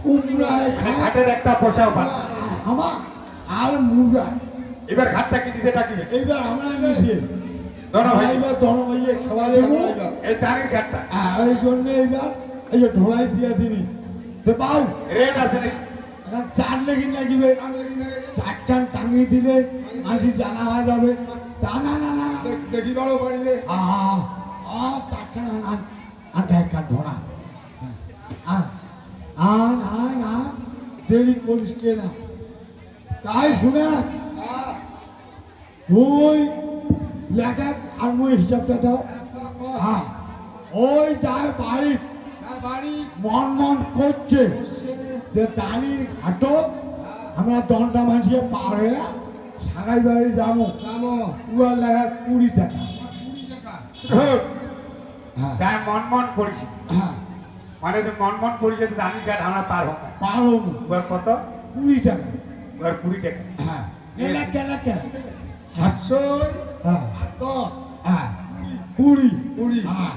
কুমড়ায় ঘাটের একটা পোষাও পান আমার আর মুগা এবার ঘাটটা কি নিজে টাকিবে এইবার আমরা নিয়েছি ধরো ভাই এইবার দনো ভাইয়ে খাওয়া দেবো এই দাঁড়ির ঘাটটা এই জন্য এইবার এই যে ঢোলাই দিয়ে দিনি তো পাও রেট আছে নাকি এখন চার লেগে লাগিবে চারটান টাঙিয়ে দিলে মাঝি জানা হয়ে যাবে তা না না না দেখি বড় বাড়িতে চারখান আন আনটা একটা ধরা আন আন আন আন দেরি করিস কে না তাই শুনে তুই লেখা আর মুই হিসাবটা দাও হ্যাঁ ওই যায় বাড়ি বাড়ি মন মন করছে যে দাঁড়ির ঘাটক আমরা দনটা মাঝিয়ে পার হয়ে সাগাই বাড়ি যাবো যাবো উয়ার লেখা 20 টাকা 20 টাকা হ্যাঁ তাই মন মন করেছি হ্যাঁ মানে যে মন মন করেছে দাঁড়ির ঘাট আমরা পার হবো পারো এবার কত 20 টাকা এবার 20 টাকা হ্যাঁ এলাকা এলাকা 800 হ্যাঁ তো হ্যাঁ 20 20 হ্যাঁ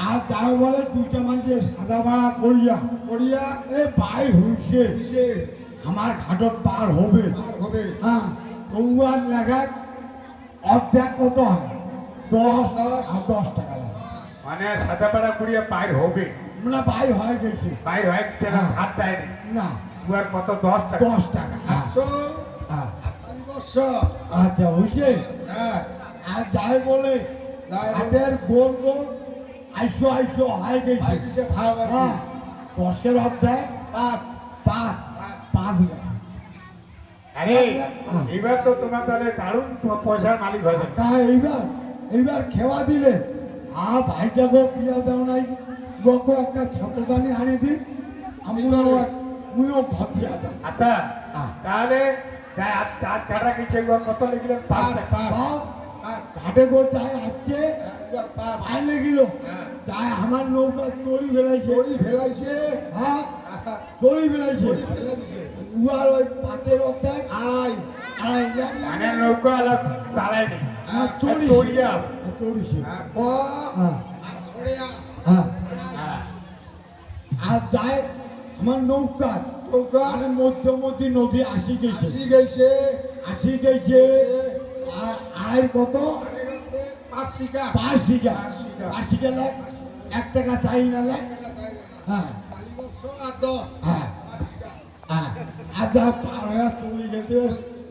আর যাই বলে দুইটা মানুষের সাদা ভাড়া করিয়া করিয়া এ ভাই হইছে সে আমার ঘাটক পার হবে আর হবে হ্যাঁ তোমার লেখা অর্ধেক কত হয় 10 আর 10 টাকা লাগে মানে সাদা পাড়া কুড়িয়ে পার হবে মানে ভাই হয়ে গেছে পার হয় কেন হাত যায়নি না এবার কত 10 টাকা 10 টাকা হ্যাঁ 800 হ্যাঁ 500 আচ্ছা হইছে হ্যাঁ আর যাই বলে যাই বলে। হাতের গোল গোল আইসো আইসো হয়ে গেছে ভাই কিসে ভাব আর হ্যাঁ 10-এর অর্ধেক 5 5 আরে এবার তো তোমরা তাহলে দারুণ পয়সার মালিক হয়ে যাবে তা এইবার খেওয়া দিলে ভাইটা গো পিয়া দাও নাই গো একটা ছোটদানি আনি দিন মুইও ঘটি আছে আচ্ছা তাহলে হাত কাটা গেছে কত লিখলেন 5 টাকা ঘাটে গো চাই আসছে একবার 5 পায়ে লেগিল তাই আমার নৌকা চড়ি বেড়াইছে চড়ি ফেলাইছে হ্যাঁ চড়ি বেড়াইছে চড়ি ফেলে দিছে উহার ওই 5-এর অর্ধেক আড়াই লাখ মানে নৌকা আলাদা চালায়নি চড়িয়া আছে চড়িছে ক হ্যাঁ আর ছড়িয়া হ্যাঁ হ্যাঁ আর যায় আমার নৌকা মানে মধ্যমতি নদী আসি গেছে আসি গেছে আর আয়ের কত 5 শিকা 5 শিকা 5 শিকা লাখ 1 টাকা চাই না লাখ হ্যাঁ হ্যাঁ হ্যাঁ আর যা পার হয়ে চলি গেছে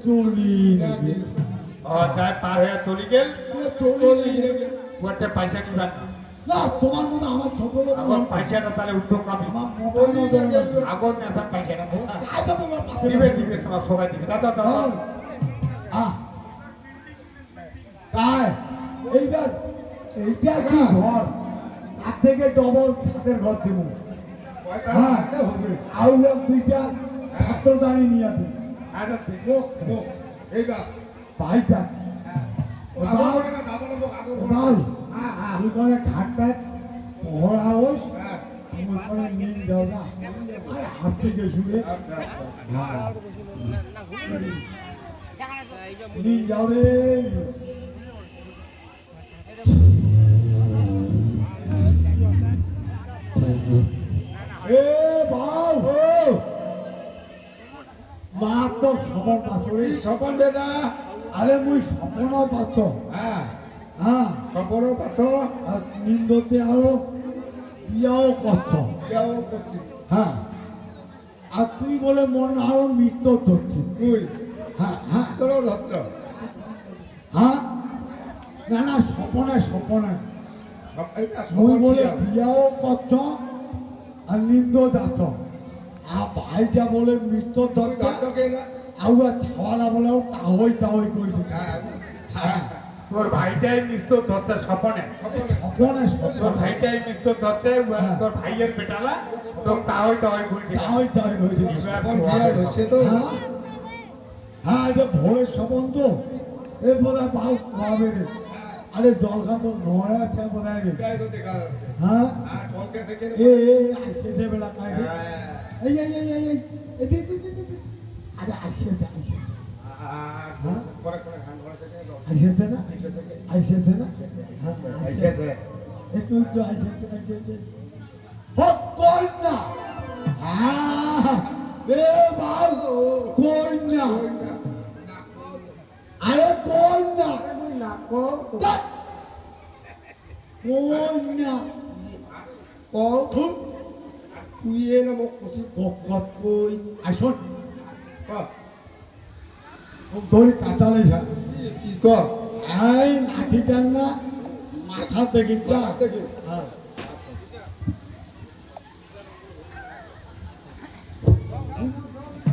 চলি ও তাই পার হয়ে চলে গেল চলি ওটা পয়সা নিবার না না তোমার মনে আমার ছোট লোক আগর পয়সাটা তাহলে উদ্যোগ কামি আমার মোবাইল আগর নেশার পয়সাটা দেয়। দিবে দিবে দিবে তোমার সবাই দিবে দাদা দাদা তাই এইবার এইটা কি ঘর তার থেকে ডবল ছাদের ঘর দেব হ্যাঁ আর দুইটা ছাত্র দাঁড়ি নিয়ে দিন আচ্ছা দেখো এইবার ভাইটা ভাই আমি কোনো ঘাটটায় পহরা হোস তুমি কোনো নিন যাও না আরে হাত থেকে শুনে নিন যাও রে এ ভাই মা তো সপন পাচ্ছ রে সপন দাদা আরে মুই সপনও পাচ্ছ হ্যাঁ হ্যাঁ সপনও পাচ্ছ আর নিন্দতে আরো বিয়াও করছ বিয়াও করছি হ্যাঁ আর তুই বলে মন আরো মিত্র ধরছিস তুই হ্যাঁ হ্যাঁ তোরও ধরছ হ্যাঁ না না সপনে সপনে এইটা মুই সপন বলে বলে বিয়াও করছ আর নিন্দ যাচ্ছ আর ভাইটা বলে মিত্র তুই ধরছ ধরছ কে না আউয়া ছাওয়ালা বলেও তাহই তাহই করে দিচ্ছে হ্যাঁ হ্যাঁ তোর ভাইটাই মিস্তর ধরছে স্বপনে সপনে সপনে তোর সপনে ভাইটাই মিস্তর ধরছে তোর ভাইয়ের বেটালা তো তাহই তাহই করে দিবে তাহই তাহই করে দিচ্ছে সপন বিয়া হচ্ছে তো হ্যাঁ হ্যাঁ এটা ভোরের সপন তো এ বোধ বাউ পাবে রে আরে জল খাতো নড়ে আছে বোধ হয় রে বিয়া তো দেখা যাচ্ছে হ্যাঁ আর কল কেসে কে এ আসছে বেলা কাই রে এই আরে আসছে পরে করে খান করে থেকে আসছে না আসছে না আইছে তুই তো আসছে হোক কই না হ্যাঁ এ ভাই কই না আরে কই না মই নাকো ধ্যাৎ, কই না কো তুই এ না মোক কছি কত কই আসুন ক ধরে কাটালে যা কি ক এই নাঠিটার না মাথা দেখি যা দেখি হ্যাঁ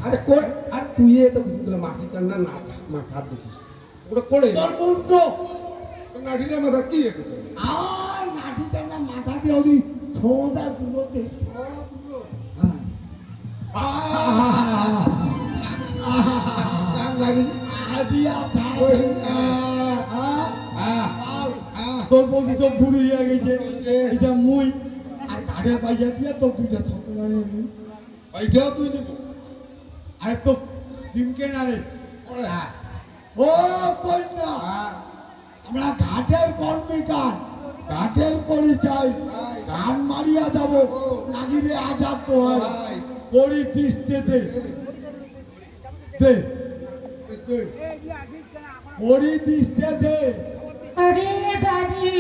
আরে কোন আর তুই এ তো কছি তোলা মাটি টান্না না মাথা দেখিস ওটা কোড়ে তোর মুন্ড নাটিটার মাথা কি আছে তোর? আর নাঠিটার না মাথা দিয়ে ওদি সোজা দুলোতে হ্যাঁ কাম লাগিস আদিয়া ওই, তোর বৌদি তো বুড়ি হয়ে গেছে এটা মুই আর ঘাটের পাইয়া দিয়া তোর দুইটা ছোট লাগে ওইটাও তুই নিবি আর তো ডিমকে না রে ও কই না আমরা ঘাটের কর্মী গান ঘাটের পরিচয় গান মারিয়া যাব নাগিরে আজাদ তো হয় পরি দিস্তে দে দে পরি দিস্তে দে अरे दादी